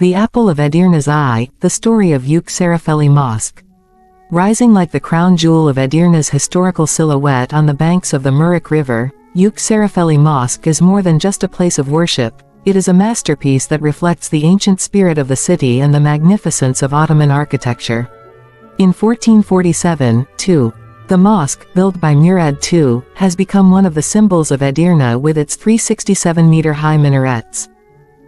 The apple of Edirne's eye, the story of Üç Şerefeli Mosque. Rising like the crown jewel of Edirne's historical silhouette on the banks of the Meriç River, Üç Şerefeli Mosque is more than just a place of worship. It is a masterpiece that reflects the ancient spirit of the city and the magnificence of Ottoman architecture. In 1447, too, the mosque, built by Murad II, has become one of the symbols of Edirne with its 367-meter-high minarets.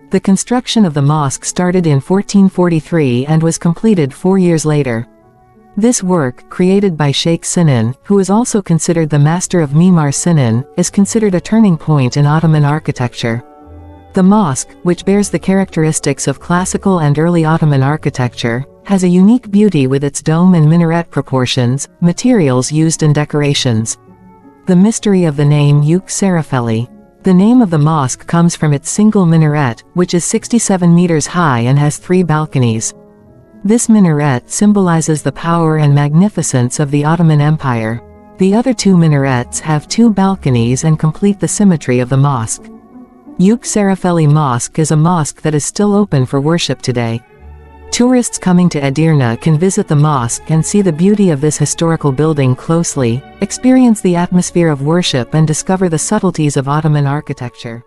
The construction of the mosque started in 1443 and was completed 4 years later. This work, created by Sheikh Sinan, who is also considered the master of Mimar Sinan, is considered a turning point in Ottoman architecture. The mosque, which bears the characteristics of classical and early Ottoman architecture, has a unique beauty with its dome and minaret proportions, materials used and decorations. The mystery of the name Üç Şerefeli. The name of the mosque comes from its single minaret, which is 67 meters high and has 3 balconies. This minaret symbolizes the power and magnificence of the Ottoman Empire. The other 2 minarets have 2 balconies and complete the symmetry of the mosque. Üç Şerefeli Mosque is a mosque that is still open for worship today. Tourists coming to Edirne can visit the mosque and see the beauty of this historical building closely, experience the atmosphere of worship and discover the subtleties of Ottoman architecture.